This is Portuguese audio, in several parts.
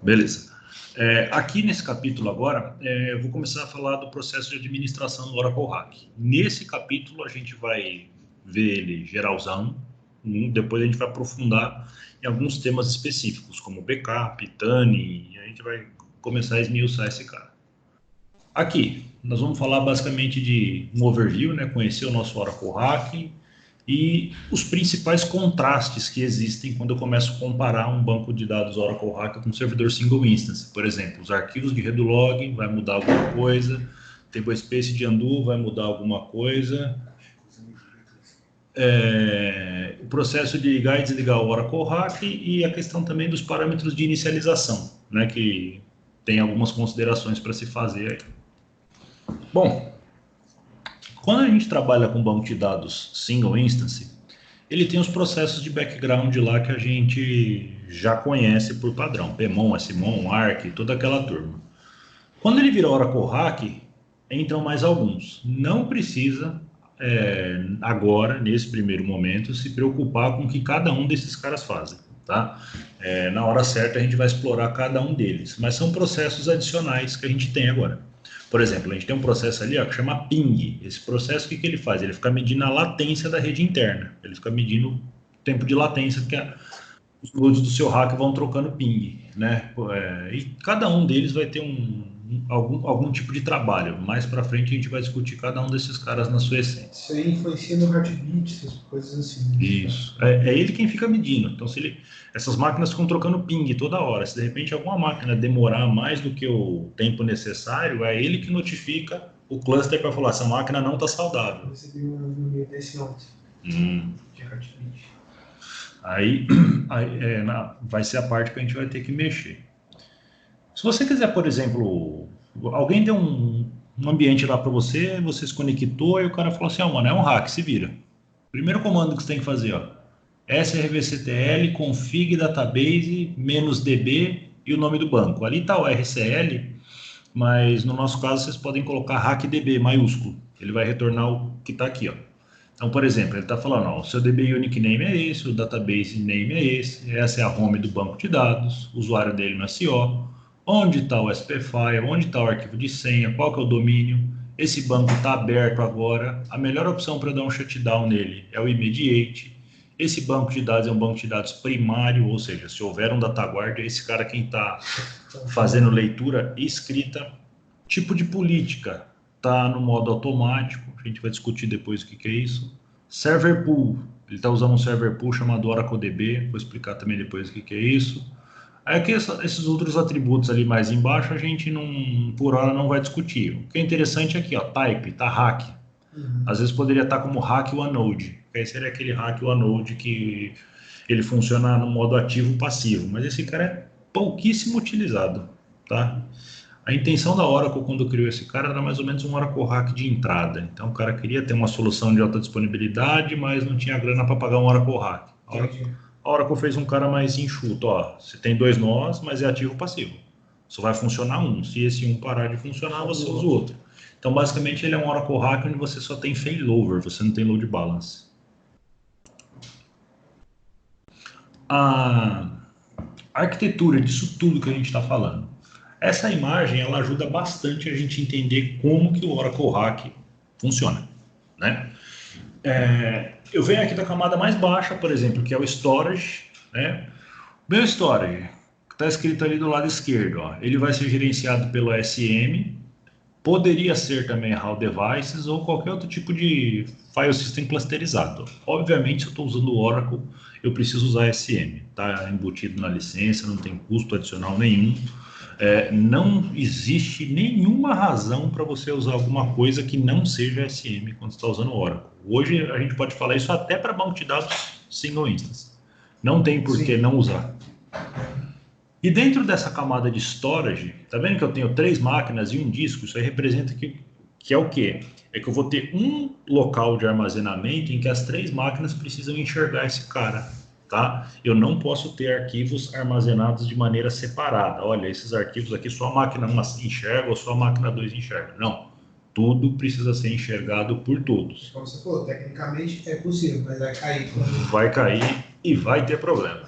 Beleza. Aqui nesse capítulo agora, eu vou começar a falar do processo de administração do Oracle Hack. Nesse capítulo a gente vai ver ele geralzão, depois a gente vai aprofundar em alguns temas específicos, como backup, TANI, e a gente vai começar a esmiuçar esse cara. Aqui, nós vamos falar basicamente de um overview, né, conhecer o nosso Oracle Hack e os principais contrastes que existem quando eu começo a comparar um banco de dados Oracle Hack com um servidor single instance. Por exemplo, os arquivos de redlog vai mudar alguma coisa, tablespace de undo vai mudar alguma coisa, o processo de ligar e desligar o Oracle Hack e a questão também dos parâmetros de inicialização, né, que tem algumas considerações para se fazer aí. Bom, quando a gente trabalha com banco de dados single instance, ele tem os processos de background lá que a gente já conhece por padrão, PMON, SMON, ARC, toda aquela turma. Quando ele vira Oracle Hack, entram mais alguns. Não precisa, agora, nesse primeiro momento, se preocupar com o que cada um desses caras fazem, tá? Na hora certa a gente vai explorar cada um deles, mas são processos adicionais que a gente tem agora. Por exemplo, a gente tem um processo ali que chama ping. Esse processo, o que ele faz? Ele fica medindo a latência da rede interna. Ele fica medindo o tempo de latência que os nodes do seu hack vão trocando ping, né? E cada um deles vai ter algum tipo de trabalho. Mais para frente a gente vai discutir cada um desses caras na sua essência. Isso aí influencia no heartbeat, essas coisas assim. Isso. É ele quem fica medindo. Então, essas máquinas ficam trocando ping toda hora. Se de repente alguma máquina demorar mais do que o tempo necessário, é ele que notifica o cluster para falar: essa máquina não está saudável. Eu recebi no meio desse ontem. De heartbeat. Aí vai ser a parte que a gente vai ter que mexer. Se você quiser, por exemplo, alguém deu um ambiente lá para você, você se conectou e o cara falou assim: mano, é um hack, se vira. Primeiro comando que você tem que fazer, srvctl config database -db e o nome do banco. Ali está o RCL, mas no nosso caso vocês podem colocar hackdb maiúsculo. Ele vai retornar o que está aqui, Então, por exemplo, ele está falando, o seu DB unique name é esse, o database name é esse, essa é a home do banco de dados, o usuário dele no SO, onde está o SPFile, onde está o arquivo de senha, qual que é o domínio. Esse banco está aberto agora. A melhor opção para dar um shutdown nele é o immediate. Esse banco de dados é um banco de dados primário, ou seja, se houver um data guard, é esse cara quem está fazendo leitura e escrita. Tipo de política, está no modo automático. A gente vai discutir depois o que é isso. Server pool, ele está usando um server pool chamado OracleDB. Vou explicar também depois o que é isso. Aqui esses outros atributos ali mais embaixo a gente por hora não vai discutir. O que é interessante aqui, type, tá hack. Às vezes poderia estar como hack OneNode, que aí seria aquele hack OneNode que ele funciona no modo ativo passivo, mas esse cara é pouquíssimo utilizado, tá? A intenção da Oracle quando criou esse cara era mais ou menos um Oracle Hack de entrada. Então o cara queria ter uma solução de alta disponibilidade, mas não tinha grana para pagar um Oracle Hack. A Oracle fez um cara mais enxuto, você tem 2 nós, mas é ativo passivo. Só vai funcionar um. Se esse um parar de funcionar, você usa o outro. Então, basicamente, ele é um Oracle Hack onde você só tem failover, você não tem load balance. A arquitetura disso tudo que a gente está falando. Essa imagem, ela ajuda bastante a gente entender como que o Oracle Hack funciona, né? Eu venho aqui da camada mais baixa, por exemplo, que é o storage, né? Meu storage, que está escrito ali do lado esquerdo, ele vai ser gerenciado pelo SM, poderia ser também HAL Devices ou qualquer outro tipo de file system clusterizado. Obviamente, se eu estou usando o Oracle, eu preciso usar SM, está embutido na licença, não tem custo adicional nenhum. Não existe nenhuma razão para você usar alguma coisa que não seja SM quando você está usando o Oracle. Hoje a gente pode falar isso até para banco de dados single instance. Não tem por que não usar. E dentro dessa camada de storage, tá vendo que eu tenho 3 máquinas e um disco? Isso aí representa que é o quê? É que eu vou ter um local de armazenamento em que as 3 máquinas precisam enxergar esse cara. Tá? Eu não posso ter arquivos armazenados de maneira separada. Olha, esses arquivos aqui só a máquina 1 enxerga ou só a máquina 2 enxerga. Não. Tudo precisa ser enxergado por todos. Como você falou, tecnicamente é possível, mas vai cair. Vai cair e vai ter problema.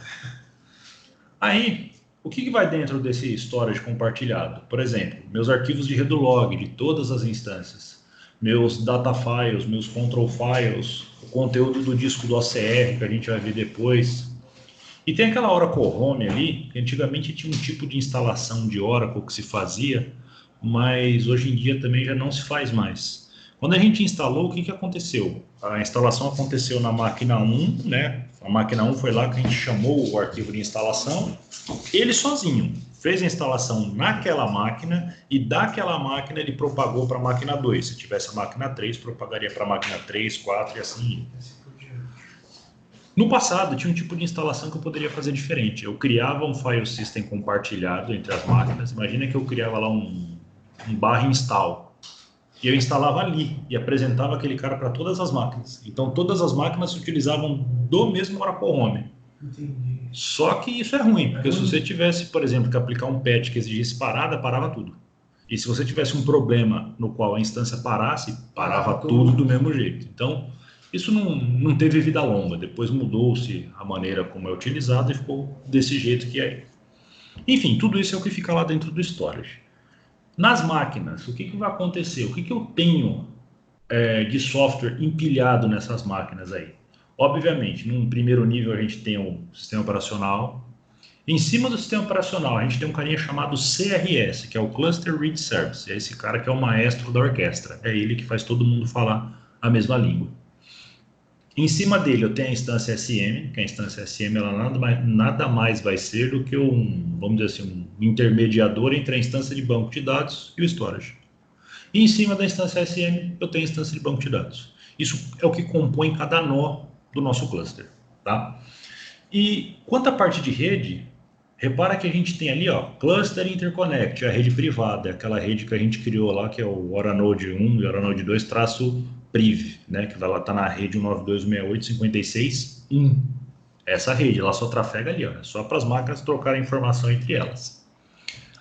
Aí, O que vai dentro desse storage compartilhado? Por exemplo, meus arquivos de redlog de todas as instâncias, meus data files, meus control files, o conteúdo do disco do OCR que a gente vai ver depois. E tem aquela Oracle Home ali, que antigamente tinha um tipo de instalação de Oracle que se fazia, mas hoje em dia também já não se faz mais. Quando a gente instalou, o que aconteceu? A instalação aconteceu na máquina 1, né? A máquina 1 foi lá que a gente chamou o arquivo de instalação, ele sozinho fez a instalação naquela máquina e daquela máquina ele propagou para a máquina 2. Se tivesse a máquina 3, propagaria para a máquina 3, 4 e assim. No passado, tinha um tipo de instalação que eu poderia fazer diferente. Eu criava um file system compartilhado entre as máquinas. Imagina que eu criava lá um /install. E eu instalava ali e apresentava aquele cara para todas as máquinas. Então, todas as máquinas se utilizavam do mesmo Oracle Home. Entendi. Só que isso é ruim, porque se você tivesse, por exemplo, que aplicar um patch que exigisse parada, parava tudo. E se você tivesse um problema no qual a instância parasse, parava tudo do mesmo jeito. Então, isso não teve vida longa. Depois mudou-se a maneira como é utilizado e ficou desse jeito que é. Enfim, tudo isso é o que fica lá dentro do storage. Nas máquinas, o que vai acontecer? O que eu tenho de software empilhado nessas máquinas aí? Obviamente, num primeiro nível a gente tem o sistema operacional. Em cima do sistema operacional, a gente tem um carinha chamado CRS, que é o Cluster Read Service. É esse cara que é o maestro da orquestra. É ele que faz todo mundo falar a mesma língua. Em cima dele eu tenho a instância SM, que a instância SM ela nada mais vai ser do que vamos dizer assim, um intermediador entre a instância de banco de dados e o storage. E em cima da instância SM eu tenho a instância de banco de dados. Isso é o que compõe cada nó do nosso cluster, tá? E quanto à parte de rede, repara que a gente tem ali, ó, Cluster Interconnect, a rede privada, aquela rede que a gente criou lá, que é o Oranode 1 e Oranode 2 -priv, né, que ela está na rede 192.168.56.1. Essa rede, ela só trafega ali, ó, é só para as máquinas trocarem informação entre elas.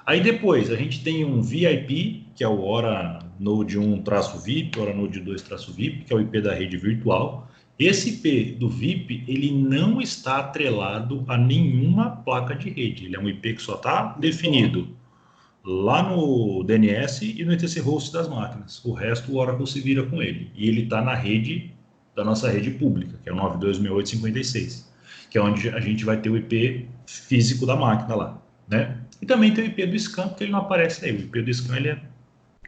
Aí depois, a gente tem um VIP, que é o Oranode 1-VIP, Oranode 2-VIP, que é o IP da rede virtual. Esse IP do VIP, ele não está atrelado a nenhuma placa de rede. Ele é um IP que só está definido lá no DNS e no etc host das máquinas. O resto o Oracle se vira com ele. E ele está na rede da nossa rede pública, que é o 92.168.56, que é onde a gente vai ter o IP físico da máquina lá, né? E também tem o IP do scan, porque ele não aparece aí. O IP do scan ele é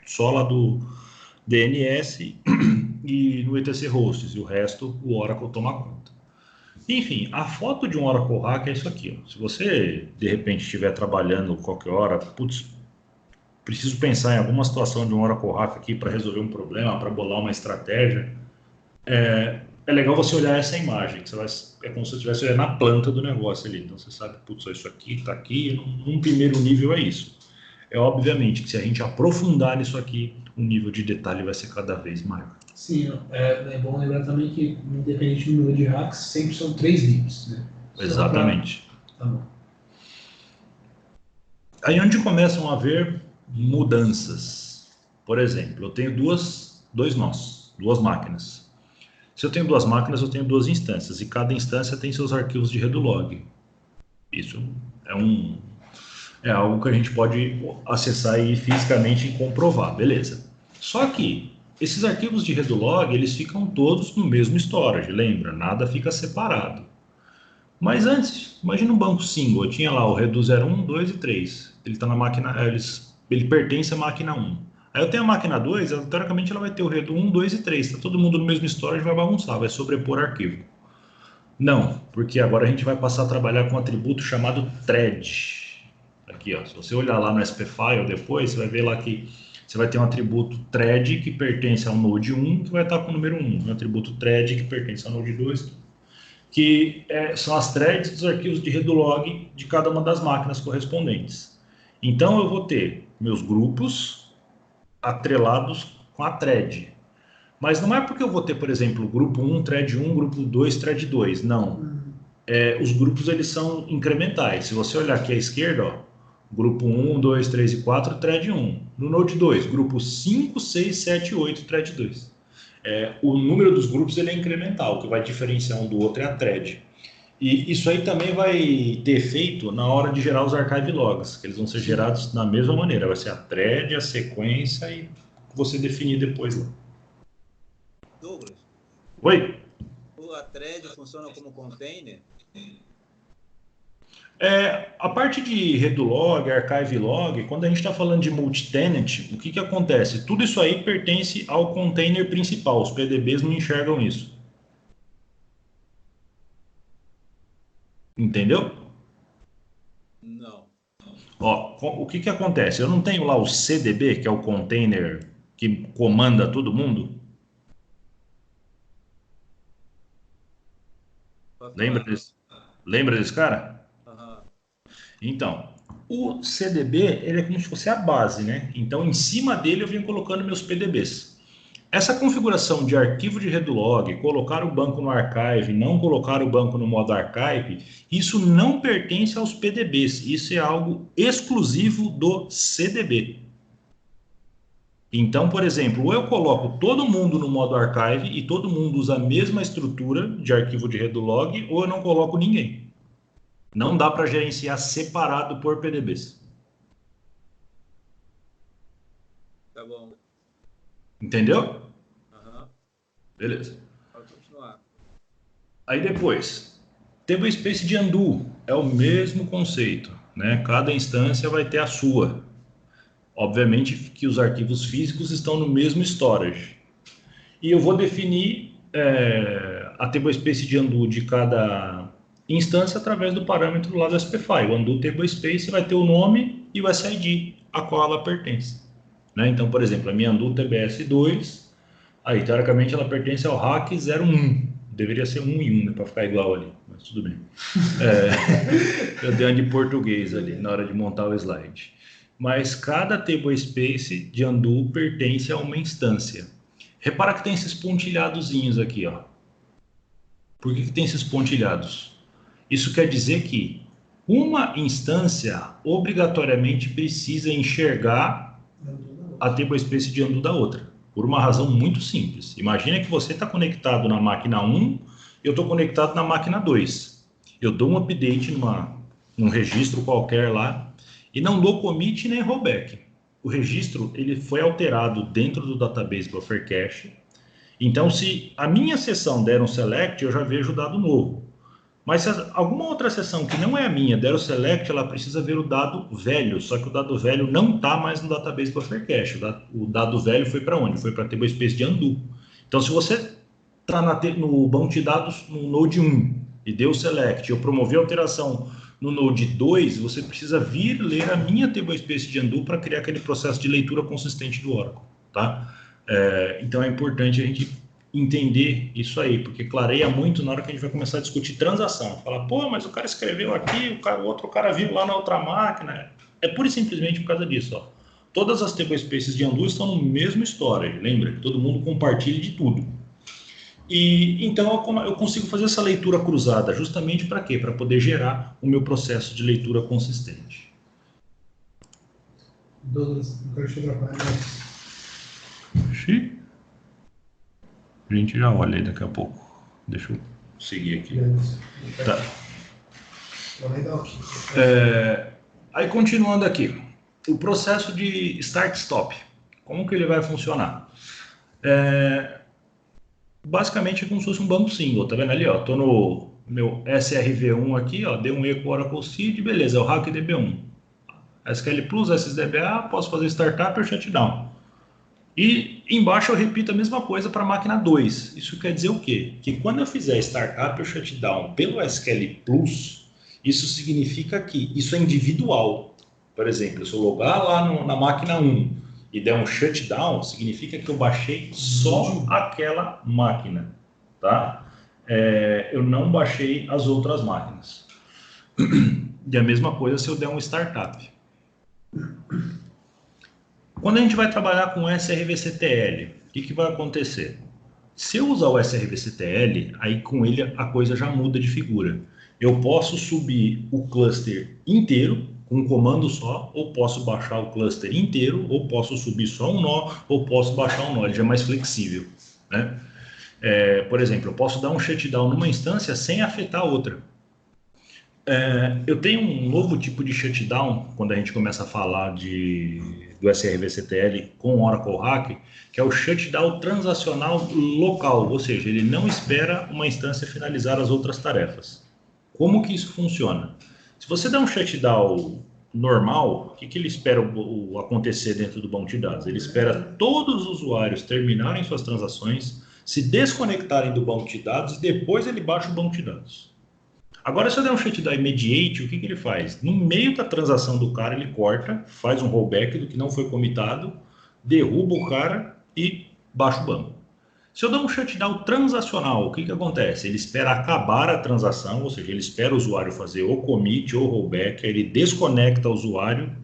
só lá do DNS e no etc hosts, e o resto o Oracle toma conta. Enfim, a foto de um Oracle Hack é isso aqui, ó. Se você de repente estiver trabalhando qualquer hora, putz, preciso pensar em alguma situação de um Oracle Hack aqui para resolver um problema, para bolar uma estratégia, é legal você olhar essa imagem, que é como se você estivesse olhando na planta do negócio ali. Então você sabe, putz, isso aqui está aqui, num primeiro nível é isso. É obviamente que se a gente aprofundar nisso aqui, o nível de detalhe vai ser cada vez maior. Sim, é bom lembrar também que, independente do número de hacks, sempre são 3 níveis, né? Exatamente. Tá bom. Aí onde começam a haver mudanças. Por exemplo, eu tenho dois nós, duas máquinas. Se eu tenho duas máquinas, eu tenho duas instâncias, e cada instância tem seus arquivos de redlog. Isso é algo que a gente pode acessar aí fisicamente e comprovar, beleza. Só que esses arquivos de redlog, eles ficam todos no mesmo storage, lembra? Nada fica separado. Mas antes, imagina um banco single, eu tinha lá o Redu 01, 2 e 3. Ele está na máquina, ele pertence à máquina 1. Aí eu tenho a máquina 2, teoricamente ela vai ter o Redu 1, 2 e 3. Está todo mundo no mesmo storage, vai bagunçar, vai sobrepor arquivo. Não, porque agora a gente vai passar a trabalhar com um atributo chamado thread. Aqui, ó, se você olhar lá no SPFile depois, você vai ver lá que você vai ter um atributo thread que pertence ao node 1, que vai estar com o número 1. Um atributo thread que pertence ao node 2, que são as threads dos arquivos de redlog de cada uma das máquinas correspondentes. Então eu vou ter meus grupos atrelados com a thread. Mas não é porque eu vou ter, por exemplo, grupo 1, thread 1, grupo 2, thread 2. Não. Os grupos eles são incrementais. Se você olhar aqui à esquerda, ó, grupo 1, 2, 3 e 4, thread 1. No node 2, grupo 5, 6, 7 e 8, thread 2. O número dos grupos ele é incremental, o que vai diferenciar um do outro é a thread. E isso aí também vai ter efeito na hora de gerar os archive logs, que eles vão ser gerados da mesma maneira. Vai ser a thread, a sequência e você definir depois lá. Douglas, Oi? a thread funciona como container? A parte de redo log, archive log, quando a gente está falando de multi-tenant, o que acontece? Tudo isso aí pertence ao container principal. Os PDBs não enxergam isso. Entendeu? Não. Ó, o que acontece? Eu não tenho lá o CDB, que é o container que comanda todo mundo? Lembra desse cara? Uhum. Então, o CDB, ele é como se fosse a base, né? Então, em cima dele eu venho colocando meus PDBs. Essa configuração de arquivo de redo log, colocar o banco no archive, não colocar o banco no modo archive, isso não pertence aos PDBs. Isso é algo exclusivo do CDB. Então, por exemplo, ou eu coloco todo mundo no modo archive e todo mundo usa a mesma estrutura de arquivo de redo log, ou eu não coloco ninguém. Não dá para gerenciar separado por PDBs. Tá bom. Entendeu? Uhum. Beleza. Pode continuar. Aí depois, tablespace de undo é o mesmo conceito, né? Cada instância vai ter a sua. Obviamente que os arquivos físicos estão no mesmo storage. E eu vou definir a tablespace de undo de cada instância através do parâmetro lá do SPFI. O undo tablespace vai ter o nome e o SID a qual ela pertence. Né? Então, por exemplo, a minha undo TBS2, aí teoricamente ela pertence ao RAC 01. Deveria ser 1 e 1, né, para ficar igual ali, mas tudo bem. Eu dei uma de português ali na hora de montar o slide. Mas cada tablespace de undo pertence a uma instância. Repara que tem esses pontilhadozinhos aqui, ó. Por que tem esses pontilhados? Isso quer dizer que uma instância obrigatoriamente precisa enxergar a tablespace de undo da outra, por uma razão muito simples. Imagina que você está conectado na máquina 1, eu estou conectado na máquina 2. Eu dou um update num registro qualquer lá e não dou commit nem rollback. O registro ele foi alterado dentro do database buffer cache. Então, se a minha sessão der um select, eu já vejo o dado novo. Mas se alguma outra sessão que não é a minha der o select, ela precisa ver o dado velho. Só que o dado velho não está mais no database buffer cache. O dado velho foi para onde? Foi para a tablespace de undo. Então, se você está no banco de dados no Node 1 e deu select, eu promovi a alteração no Node 2, você precisa vir ler a minha tablespace de undo para criar aquele processo de leitura consistente do Oracle, tá? Então é importante a gente entender isso aí, porque clareia muito na hora que a gente vai começar a discutir transação. Fala, pô, mas o cara escreveu aqui, o outro cara viu lá na outra máquina. É pura e simplesmente por causa disso, ó. Todas as tablespaces de undo estão no mesmo storage, lembra? Que todo mundo compartilha de tudo. E então eu consigo fazer essa leitura cruzada, justamente para quê? Para poder gerar o meu processo de leitura consistente. Douglas, eu quero te atrapalhar. A gente já olha aí daqui a pouco. Deixa eu seguir aqui. Tá. Aí continuando aqui, o processo de start-stop, como que ele vai funcionar? Basicamente é como se fosse um banco single, tá vendo ali, ó? Tô no meu SRV1 aqui, ó, dei um eco Oracle Seed, beleza, é o RAC DB1. SQL Plus, SSDBA, posso fazer startup ou shutdown. E embaixo eu repito a mesma coisa para a máquina 2. Isso quer dizer o quê? Que quando eu fizer startup ou shutdown pelo SQL Plus, isso significa que isso é individual. Por exemplo, se eu logar lá na máquina 1 e der um shutdown, significa que eu baixei só aquela máquina, tá? Eu não baixei as outras máquinas. E a mesma coisa se eu der um startup. Quando a gente vai trabalhar com SRVCTL, o que vai acontecer? Se eu usar o SRVCTL, aí com ele a coisa já muda de figura. Eu posso subir o cluster inteiro com um comando só, ou posso baixar o cluster inteiro, ou posso subir só um nó, ou posso baixar um nó, ele já é mais flexível, né? Por exemplo, eu posso dar um shutdown numa instância sem afetar a outra. Eu tenho um novo tipo de shutdown, quando a gente começa a falar do SRVCTL com Oracle Hack, que é o shutdown transacional local, ou seja, ele não espera uma instância finalizar as outras tarefas. Como que isso funciona? Se você dá um shutdown normal, o que ele espera acontecer dentro do banco de dados? Ele espera todos os usuários terminarem suas transações, se desconectarem do banco de dados e depois ele baixa o banco de dados. Agora, se eu der um shutdown immediate, o que ele faz? No meio da transação do cara, ele corta, faz um rollback do que não foi comitado, derruba o cara e baixa o banco. Se eu der um shutdown transacional, o que acontece? Ele espera acabar a transação, ou seja, ele espera o usuário fazer ou commit ou rollback, aí ele desconecta o usuário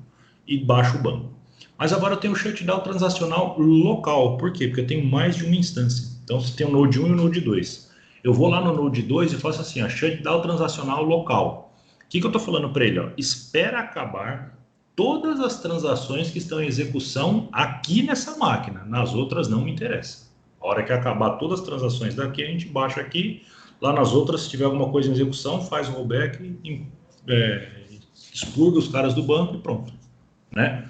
e baixa o banco. Mas agora eu tenho um shutdown transacional local. Por quê? Porque eu tenho mais de uma instância. Então, você tem o Node 1 e o Node 2. Eu vou lá no Node 2 e faço assim, shutdown transacional local. O que eu estou falando para ele? Espera acabar todas as transações que estão em execução aqui nessa máquina. Nas outras não me interessa. A hora que acabar todas as transações daqui, a gente baixa aqui. Lá nas outras, se tiver alguma coisa em execução, faz um rollback, expurga os caras do banco e pronto. Né?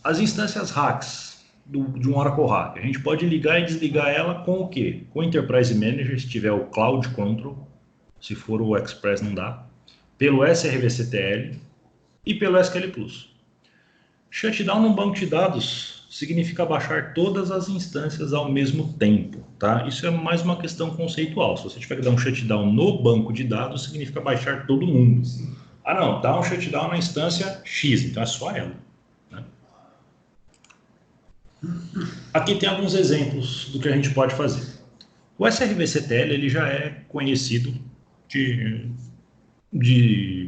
As instâncias hacks de um Oracle Hack, a gente pode ligar e desligar ela com o quê? Com o Enterprise Manager, se tiver o Cloud Control, se for o Express não dá, pelo SRVCTL e pelo SQL Plus. Shutdown num banco de dados significa baixar todas as instâncias ao mesmo tempo, tá? Isso é mais uma questão conceitual. Se você tiver que dar um shutdown no banco de dados, significa baixar todo mundo. Ah, não, dá um shutdown na instância X, então é só ela. Né? Aqui tem alguns exemplos do que a gente pode fazer. O SRVCTL ele já é conhecido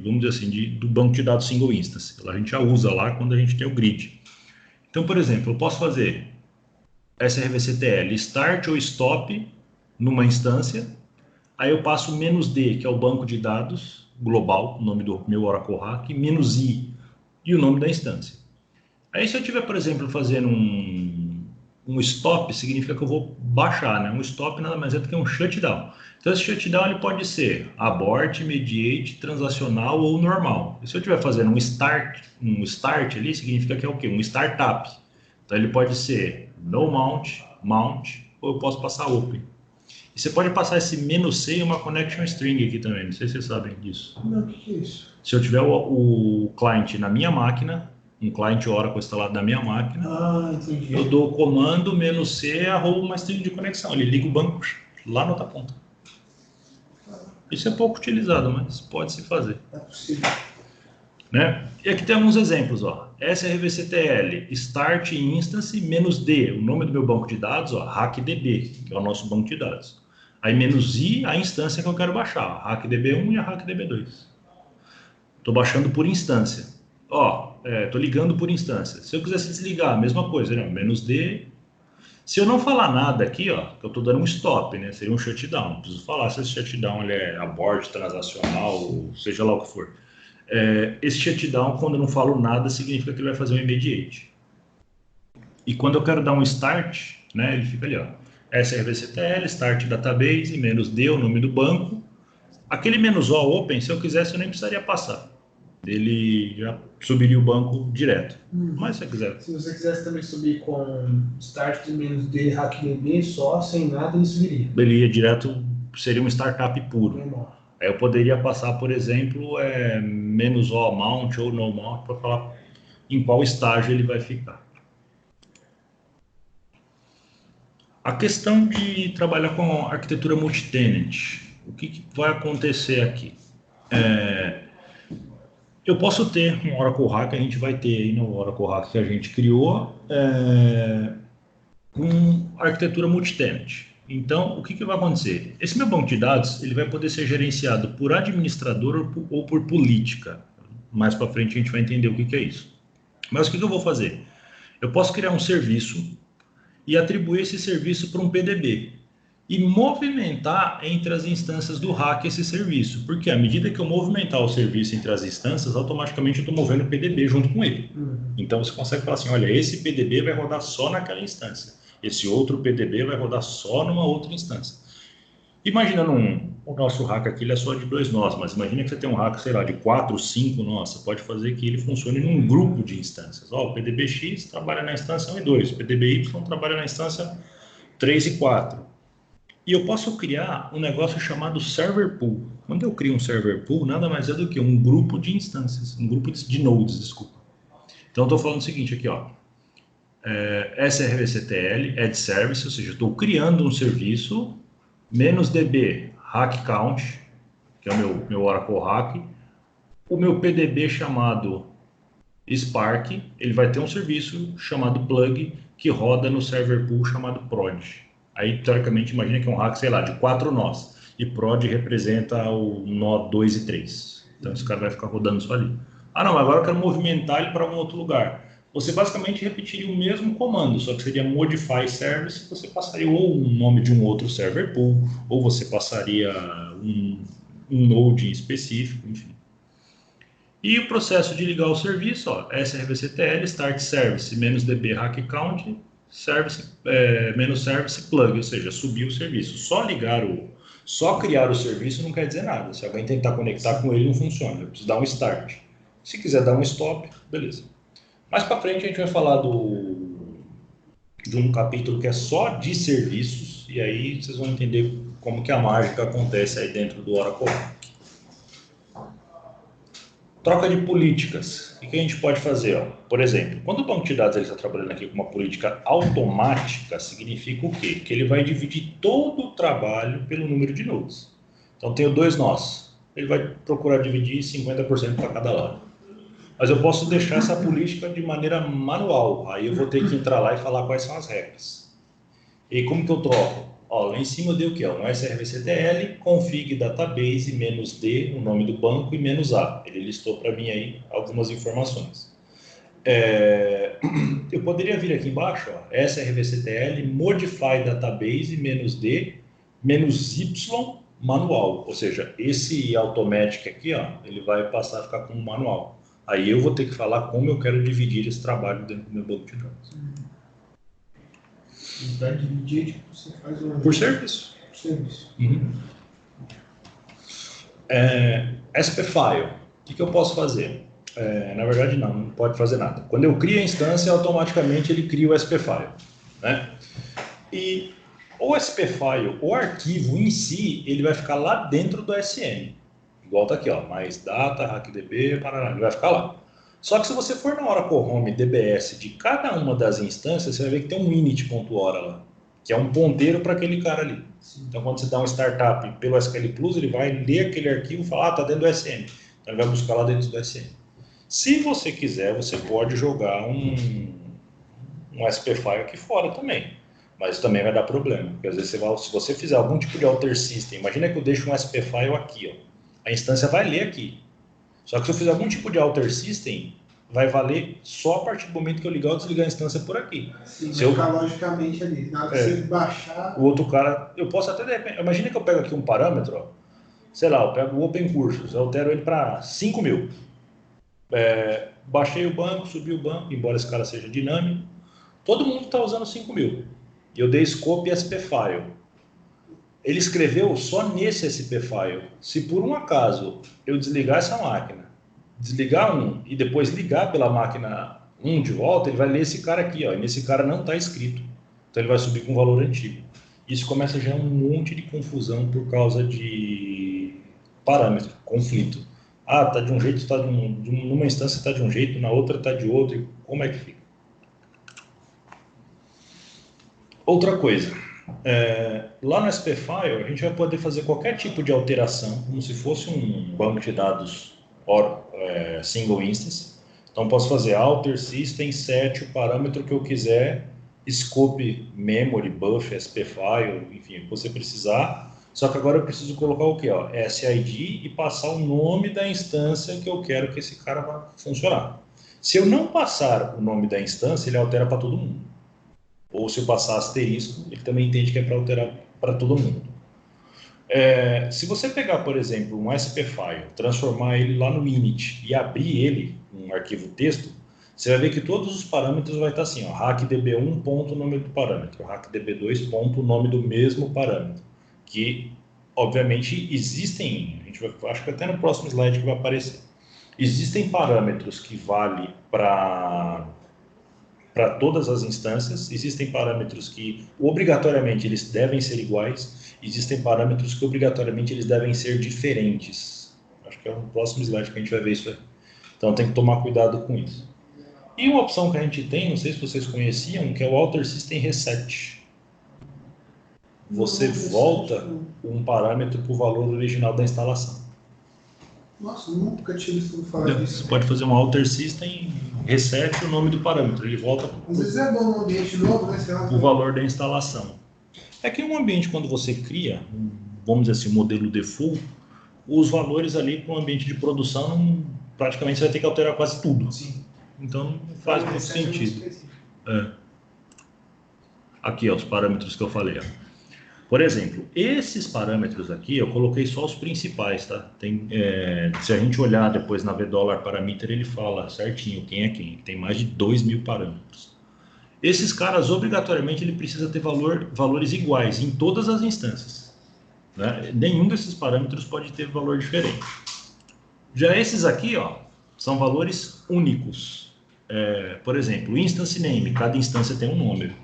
vamos dizer assim, do banco de dados single instance. A gente já usa lá quando a gente tem o grid. Então, por exemplo, eu posso fazer SRVCTL start ou stop numa instância, aí eu passo "-d", que é o banco de dados global, o nome do meu Oracle Hack, "-i", e o nome da instância. Aí se eu estiver, por exemplo, fazendo um stop, significa que eu vou baixar, né? Um stop nada mais é do que um shutdown. Então esse shutdown ele pode ser abort, immediate, transacional ou normal. E se eu estiver fazendo um start ali, significa que é o quê? Um startup. Então ele pode ser no mount, mount, ou eu posso passar open. E você pode passar esse "-c" e uma connection string aqui também, não sei se vocês sabem disso. Não, o que é isso? Se eu tiver o client na minha máquina, um client Oracle instalado na minha máquina, entendi. eu dou o comando "-c", arroba uma string de conexão, ele liga o banco lá na outra ponta. Isso é pouco utilizado, mas pode se fazer. É possível. Né? E aqui tem alguns exemplos, SRVCTL, start instance, "-d", o nome do meu banco de dados, HackDB, que é o nosso banco de dados. Aí "-i", a instância que eu quero baixar, a HackDB1 e a HackDB2. Estou baixando por instância. Estou ligando por instância. Se eu quisesse desligar, a mesma coisa, né? "-d". Se eu não falar nada aqui, que eu estou dando um stop, né? Seria um shutdown. Não preciso falar se esse shutdown ele é abort, transacional, ou seja lá o que for. Esse shutdown, quando eu não falo nada, significa que ele vai fazer um immediate. E quando eu quero dar um start, né? Ele fica ali, SRVCTL, start database, "-d", o nome do banco. Aquele "-o" open, se eu quisesse, eu nem precisaria passar. Ele já subiria o banco direto. Mas se você quiser. Se você quisesse também subir com start de "-d", HackDB, só, sem nada, ele subiria. Ele ia direto, seria um startup puro. Normal. Aí eu poderia passar, por exemplo, "-o" mount ou no mount para falar em qual estágio ele vai ficar. A questão de trabalhar com arquitetura multitenant, o que vai acontecer aqui? Eu posso ter um Oracle Hack, a gente vai ter aí no Oracle Hack que a gente criou, com arquitetura multitenant. Então, o que vai acontecer? Esse meu banco de dados ele vai poder ser gerenciado por administrador ou por política. Mais para frente a gente vai entender o que é isso. Mas o que eu vou fazer? Eu posso criar um serviço e atribuir esse serviço para um PDB e movimentar entre as instâncias do hack esse serviço. Porque à medida que eu movimentar o serviço entre as instâncias, automaticamente eu estou movendo o PDB junto com ele. Então você consegue falar assim, olha, esse PDB vai rodar só naquela instância. Esse outro PDB vai rodar só numa outra instância. Imagina o nosso rack aqui ele é só de 2 nós, mas imagina que você tem um rack, sei lá, de 4, 5 nós, você pode fazer que ele funcione num grupo de instâncias. Ó, o PDBX trabalha na instância 1 e 2, o PDBY trabalha na instância 3 e 4. E eu posso criar um negócio chamado server pool. Quando eu crio um server pool, nada mais é do que um grupo de instâncias, um grupo de nodes, desculpa. Então eu estou falando o seguinte aqui, ó. SRVCTL, add service, ou seja, eu estou criando um serviço, -db hack count, que é o meu Oracle Hack, o meu PDB chamado Spark, ele vai ter um serviço chamado plug, que roda no server pool chamado prod. Aí, teoricamente, imagina que é um hack, sei lá, de 4 nós, e prod representa o nó 2 e 3. Então, esse cara vai ficar rodando só ali. Ah, não, agora eu quero movimentar ele para algum outro lugar. Você basicamente repetiria o mesmo comando, só que seria modify service, você passaria ou o nome de um outro server pool, ou você passaria um node específico, enfim. E o processo de ligar o serviço, ó, srvctl start service -db hack count service -service plug, ou seja, subir o serviço. Só criar o serviço não quer dizer nada. Se alguém tentar conectar com ele, não funciona. Eu preciso dar um start. Se quiser dar um stop, beleza. Mais para frente a gente vai falar de um capítulo que é só de serviços, e aí vocês vão entender como que a mágica acontece aí dentro do Oracle. Troca de políticas. O que a gente pode fazer? Ó? Por exemplo, quando o banco de dados está trabalhando aqui com uma política automática, significa o quê? Que ele vai dividir todo o trabalho pelo número de nodes. Então, tenho 2 nós. Ele vai procurar dividir 50% para cada lado. Mas eu posso deixar essa política de maneira manual. Aí eu vou ter que entrar lá e falar quais são as regras. E como que eu troco? Ó, lá em cima eu dei o quê? No srvctl, config database, -d, o nome do banco, e -a. Ele listou para mim aí algumas informações. Eu poderia vir aqui embaixo, ó, srvctl, modify database, -d, -y, manual. Ou seja, esse automatic aqui, ó, ele vai passar a ficar como manual. Aí eu vou ter que falar como eu quero dividir esse trabalho dentro do meu banco de dados. E para dividir, tipo, você faz um... Por serviço. Por serviço. Uhum. SPFile. O que eu posso fazer? Na verdade, não pode fazer nada. Quando eu crio a instância, automaticamente ele cria o SPFile. Né? E o SPFile, o arquivo em si, ele vai ficar lá dentro do SM. Igual tá aqui, ó, mais data, hackdb, parará, ele vai ficar lá. Só que se você for na Oracle Home DBS de cada uma das instâncias, você vai ver que tem um init.hora lá, que é um ponteiro para aquele cara ali. Sim. Então, quando você dá um startup pelo SQL Plus, ele vai ler aquele arquivo e falar, tá dentro do SM. Então, ele vai buscar lá dentro do SM. Se você quiser, você pode jogar um SPFile aqui fora também. Mas também vai dar problema, porque às vezes se você fizer algum tipo de alter system, imagina que eu deixo um SPFile aqui, ó. A instância vai ler aqui. Só que se eu fizer algum tipo de alter system, vai valer só a partir do momento que eu ligar ou desligar a instância por aqui. Sim, vai ficar logicamente ali. Na hora que você baixar... O outro cara... Eu posso até... de repente, imagina que eu pego aqui um parâmetro, ó, sei lá, eu pego o Open Cursos, eu altero ele para 5.000. Baixei o banco, subi o banco, embora esse cara seja dinâmico. Todo mundo está usando 5.000. E eu dei scope SPFile. Ele escreveu só nesse SPFile. Se por um acaso eu desligar essa máquina, desligar um e depois ligar pela máquina 1 de volta, ele vai ler esse cara aqui, ó, e nesse cara não está escrito. Então ele vai subir com um valor antigo. Isso começa a gerar um monte de confusão por causa de parâmetro, conflito. Ah, tá de um jeito, tá numa instância está de um jeito, na outra está de outro, e como é que fica? Outra coisa. Lá no SPFile, a gente vai poder fazer qualquer tipo de alteração, como se fosse um banco de dados single instance. Então, posso fazer alter system, set o parâmetro que eu quiser, scope, memory, buff, SPFile, enfim, o que você precisar. Só que agora eu preciso colocar o quê? Ó, SID e passar o nome da instância que eu quero que esse cara vá funcionar. Se eu não passar o nome da instância, ele altera para todo mundo. Ou se eu passar asterisco, ele também entende que é para alterar para todo mundo. Se você pegar, por exemplo, um SPFile, transformar ele lá no init e abrir ele, um arquivo texto, você vai ver que todos os parâmetros vai estar assim, ó, hackdb1 ponto nome do parâmetro, hackdb2 ponto nome do mesmo parâmetro, que obviamente, existem, a gente vai, acho que até no próximo slide que vai aparecer, existem parâmetros que valem para todas as instâncias, existem parâmetros que obrigatoriamente eles devem ser iguais, existem parâmetros que obrigatoriamente eles devem ser diferentes. Acho que é no próximo slide que a gente vai ver isso aí. Então tem que tomar cuidado com isso. E uma opção que a gente tem, não sei se vocês conheciam, que é o Alter System Reset. Você volta um parâmetro para o valor original da instalação. Nossa, nunca tinha visto falar disso. Você pode fazer um Alter System Reset o nome do parâmetro, ele volta Às vezes é bom no ambiente novo, né? o valor da instalação. É que um ambiente, quando você cria, vamos dizer assim, um modelo default, os valores ali para o ambiente de produção, praticamente você vai ter que alterar quase tudo. Sim. Então não faz muito sentido. Aqui, ó, os parâmetros que eu falei. Ó. Por exemplo, esses parâmetros aqui, eu coloquei só os principais, tá? Se a gente olhar depois na VDollar Parameter, ele fala certinho quem é quem. Tem mais de 2.000 parâmetros. Esses caras, obrigatoriamente, ele precisa ter valores iguais em todas as instâncias. Né? Nenhum desses parâmetros pode ter valor diferente. Já esses aqui, ó, são valores únicos. Por exemplo, instance name, cada instância tem um nome.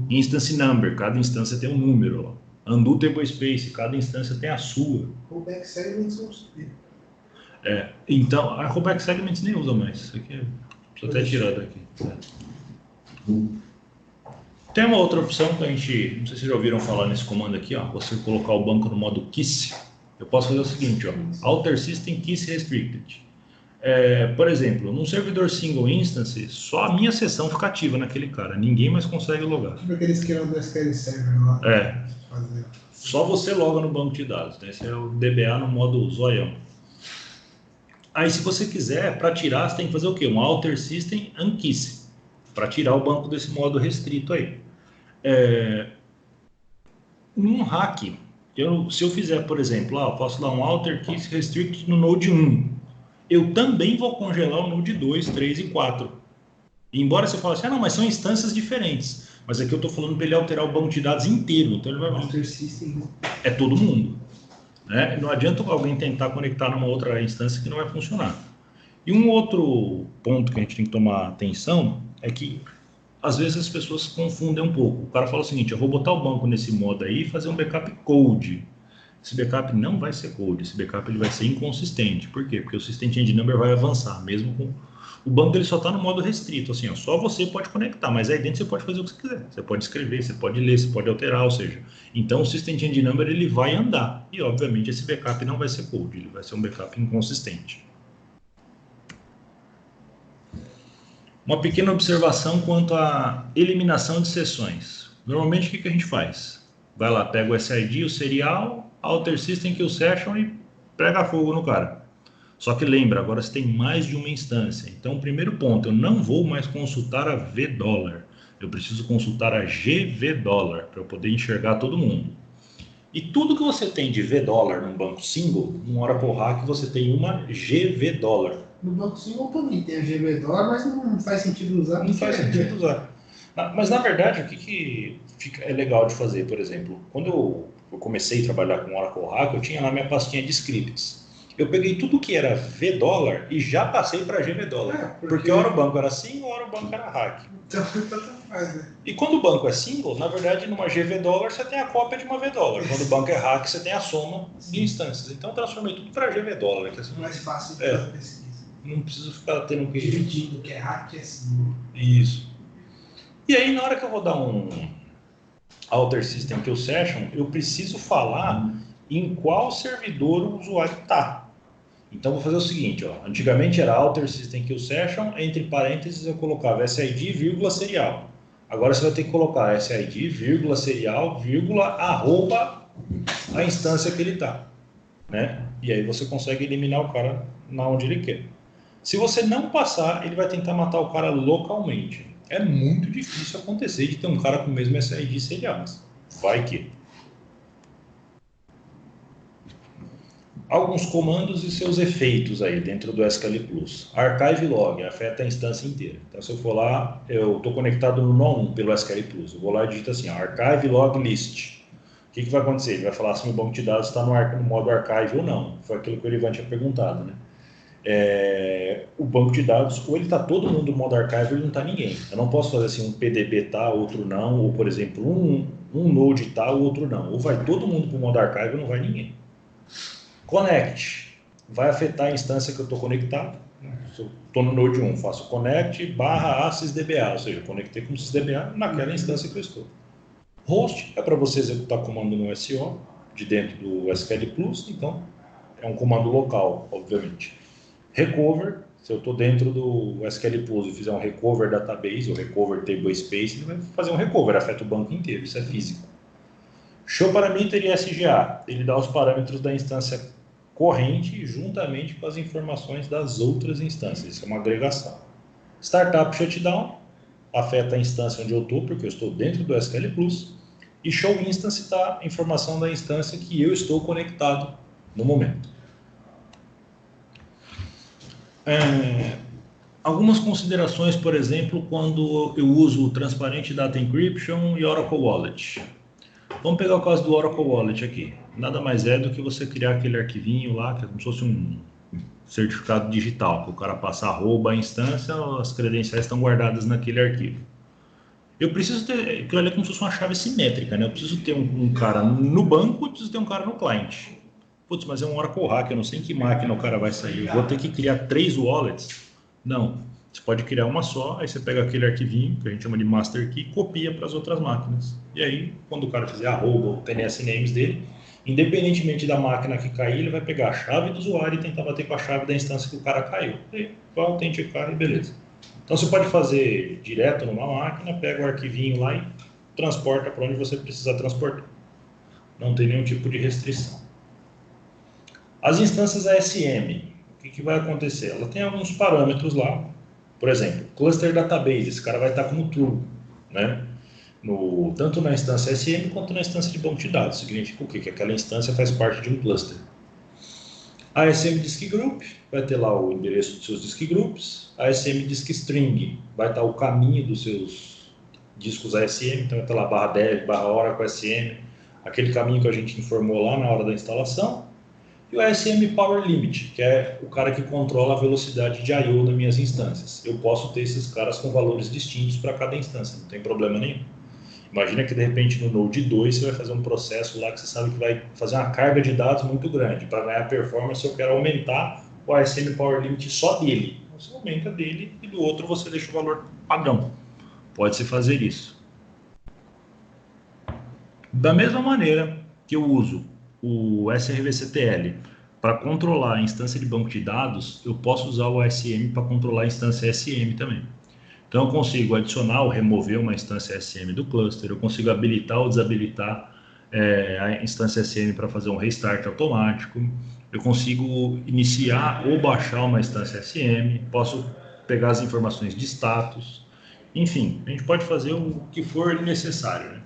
Instance number, cada instância tem um número. Ó. Undo table space, cada instância tem a sua. Rollback segments Então, a rollback segments nem usa mais. Isso aqui precisa até tirar daqui. Tem uma outra opção que a gente, não sei se vocês já ouviram falar nesse comando aqui, ó, você colocar o banco no modo KISS. Eu posso fazer o seguinte, ó, Alter System KISS Restricted. Por exemplo, num servidor single instance, só a minha sessão fica ativa naquele cara, ninguém mais consegue logar. Tipo aquele esquema do SQL Server lá. Só você loga no banco de dados, né? Esse é o DBA no modo zoião. Aí se você quiser, para tirar, você tem que fazer o quê? Um Alter System UnKISS, para tirar o banco desse modo restrito aí. Num hack, se eu fizer, por exemplo, eu posso dar um Alter KISS Restrict no Node 1, eu também vou congelar o Node 2, 3 e 4. E embora você fale assim, não, mas são instâncias diferentes. Mas aqui eu estou falando para ele alterar o banco de dados inteiro. Então ele vai... Alter System. É todo mundo. Né? Não adianta alguém tentar conectar numa outra instância que não vai funcionar. E um outro ponto que a gente tem que tomar atenção é que às vezes as pessoas confundem um pouco. O cara fala o seguinte, eu vou botar o banco nesse modo aí e fazer um backup cold. Esse backup não vai ser cold, esse backup ele vai ser inconsistente. Por quê? Porque o System Change Number vai avançar, mesmo com... O banco dele só está no modo restrito, assim, ó, só você pode conectar, mas aí dentro você pode fazer o que você quiser. Você pode escrever, você pode ler, você pode alterar, ou seja... Então o System Change Number ele vai andar, e obviamente esse backup não vai ser cold, ele vai ser um backup inconsistente. Uma pequena observação quanto à eliminação de sessões. Normalmente o que a gente faz? Vai lá, pega o SID, o serial, Alter System Kill Session e prega fogo no cara. Só que lembra, agora você tem mais de uma instância. Então, o primeiro ponto, eu não vou mais consultar a VDollar. Eu preciso consultar a GVDollar para eu poder enxergar todo mundo. E tudo que você tem de VDollar num banco single, no Oracle Hack você tem uma GVDollar. No banco single também tem a GVDollar, mas não faz sentido usar. Não faz sentido usar. Mas, na verdade, o que é legal de fazer, por exemplo, quando eu comecei a trabalhar com Oracle Hack, eu tinha lá minha pastinha de scripts. Eu peguei tudo que era VDollar e já passei para GVDollar. Porque ora o banco era single, ora o banco era hack. Então, faz, né? E quando o banco é single, na verdade, numa GVDollar você tem a cópia de uma VDollar. Quando o banco é hack, você tem a soma de instâncias. Então, eu transformei tudo para GVDollar. Que assim, mais fácil de fazer pesquisa. Não preciso ficar tendo que... Dividindo, que é hack, que é single. Isso. E aí, na hora que eu vou dar um Alter System Kill Session, eu preciso falar em qual servidor o usuário está. Então, vou fazer o seguinte, ó. Antigamente era Alter System Kill Session, entre parênteses eu colocava SID, vírgula, serial. Agora você vai ter que colocar SID, vírgula, serial, vírgula, arroba a instância que ele está. Né? E aí você consegue eliminar o cara na onde ele quer. Se você não passar, ele vai tentar matar o cara localmente. É muito difícil acontecer de ter um cara com o mesmo SID serial, mas vai que. Alguns comandos e seus efeitos aí dentro do SQL Plus. Archive log afeta a instância inteira. Então, se eu for lá, eu estou conectado no No1 pelo SQL Plus. Eu vou lá e digito assim, archive log list. O que vai acontecer? Ele vai falar se o banco de dados está no modo archive ou não. Foi aquilo que o Elivan tinha perguntado, né? O banco de dados, ou ele está todo mundo no modo archive ou ele não está ninguém. Eu não posso fazer assim, um PDB tá, outro não, ou por exemplo, um node tá, o outro não. Ou vai todo mundo para o modo archive ou não vai ninguém. Connect vai afetar a instância que eu estou conectado. Se eu estou no node 1, faço connect / sysdba, ou seja, eu conectei com o sysdba naquela instância que eu estou. Host é para você executar comando no SO, de dentro do SQL Plus, então é um comando local, obviamente. Recover, se eu estou dentro do SQL Plus e fizer um recover database, ou recover table space, ele vai fazer um recover, afeta o banco inteiro, isso é físico. Show parameter e SGA, ele dá os parâmetros da instância corrente juntamente com as informações das outras instâncias, isso é uma agregação. Startup shutdown, afeta a instância onde eu estou, porque eu estou dentro do SQL Plus, e show instance está a informação da instância que eu estou conectado no momento. Algumas considerações, por exemplo, quando eu uso o Transparent Data Encryption e Oracle Wallet. Vamos pegar o caso do Oracle Wallet aqui. Nada mais é do que você criar aquele arquivinho lá, que é como se fosse um certificado digital, que o cara passa @ a instância, as credenciais estão guardadas naquele arquivo. Eu preciso ter, aquilo ali é como se fosse uma chave simétrica, né? Eu preciso ter um cara no banco e preciso ter um cara no cliente. Putz, mas é um Oracle Hack, eu não sei em que máquina o cara vai sair. Eu vou ter que criar 3 wallets? Não. Você pode criar uma só, aí você pega aquele arquivinho, que a gente chama de master key, e copia para as outras máquinas. E aí, quando o cara fizer @ o TNS names dele, independentemente da máquina que cair, ele vai pegar a chave do usuário e tentar bater com a chave da instância que o cara caiu. E vai autenticar e beleza. Então você pode fazer direto numa máquina, pega o arquivinho lá e transporta para onde você precisar transportar. Não tem nenhum tipo de restrição. As instâncias ASM, o que vai acontecer? Ela tem alguns parâmetros lá, por exemplo, cluster database, esse cara vai estar como true, né? Tanto na instância ASM quanto na instância de banco de dados. Significa o quê? Que aquela instância faz parte de um cluster. ASM Disk Group vai ter lá o endereço dos seus disk groups. ASM Disk String vai estar o caminho dos seus discos ASM, então vai estar lá /dev, /oracle SM, aquele caminho que a gente informou lá na hora da instalação. E o ASM Power Limit, que é o cara que controla a velocidade de I/O das minhas instâncias. Eu posso ter esses caras com valores distintos para cada instância, não tem problema nenhum. Imagina que de repente no Node 2 você vai fazer um processo lá que você sabe que vai fazer uma carga de dados muito grande. Para ganhar performance eu quero aumentar o ASM Power Limit só dele. Você aumenta dele e do outro você deixa o valor padrão. Pode-se fazer isso. Da mesma maneira que eu uso o SRVCTL para controlar a instância de banco de dados, eu posso usar o ASM para controlar a instância SM também. Então eu consigo adicionar ou remover uma instância SM do cluster, eu consigo habilitar ou desabilitar a instância SM para fazer um restart automático, eu consigo iniciar ou baixar uma instância SM, posso pegar as informações de status, enfim, a gente pode fazer o que for necessário, né?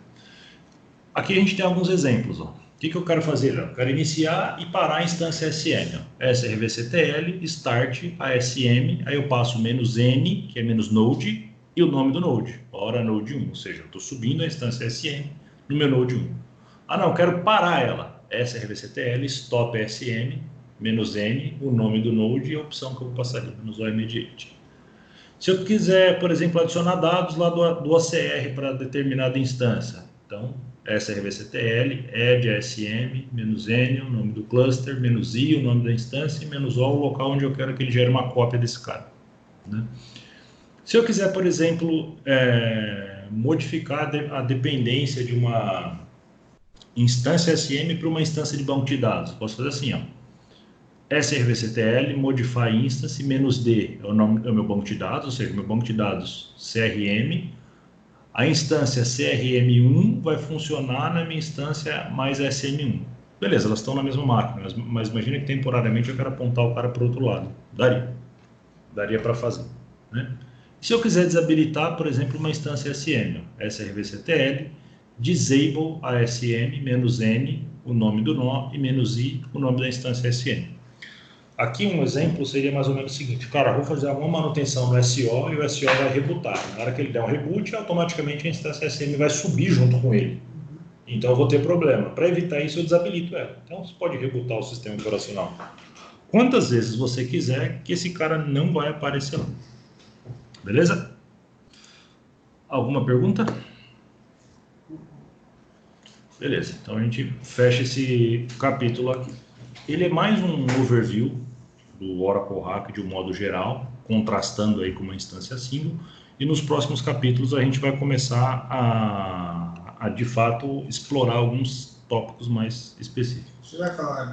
Aqui a gente tem alguns exemplos, ó. O que eu quero fazer? Eu quero iniciar e parar a instância SM. SRVCTL, start, ASM, aí eu passo "-n", que é "-node", e o nome do node, ora node 1, ou seja, eu estou subindo a instância SM no meu node 1. Ah não, eu quero parar ela. SRVCTL, stop SM, "-n", o nome do node e a opção que eu vou passar ali, "-o immediate". Se eu quiser, por exemplo, adicionar dados lá do OCR para determinada instância, então SRVCTL, add ASM, "-n", o nome do cluster, "-i", o nome da instância, e "-o", o local onde eu quero que ele gere uma cópia desse cara, né? Se eu quiser, por exemplo, modificar a dependência de uma instância SM para uma instância de banco de dados, posso fazer assim, ó. SRVCTL, modify instance, "-d" é o meu banco de dados, ou seja, meu banco de dados CRM. A instância CRM1 vai funcionar na minha instância mais SM1. Beleza, elas estão na mesma máquina, mas imagina que temporariamente eu quero apontar o cara para o outro lado. Daria para fazer, né? Se eu quiser desabilitar, por exemplo, uma instância SM, SRVCTL, disable ASM, "-n", o nome do nó, e "-i", o nome da instância SM. Aqui um exemplo seria mais ou menos o seguinte: cara, vou fazer alguma manutenção no SO e o SO vai rebootar. Na hora que ele der um reboot, automaticamente a instância SM vai subir junto com ele. Então eu vou ter problema. Para evitar isso, eu desabilito ela. Então você pode rebootar o sistema operacional quantas vezes você quiser, que esse cara não vai aparecer lá. Beleza? Alguma pergunta? Beleza, então a gente fecha esse capítulo aqui. Ele é mais um overview do Oracle Hack de um modo geral, contrastando aí com uma instância single, e nos próximos capítulos a gente vai começar a de fato explorar alguns tópicos mais específicos. Você vai falar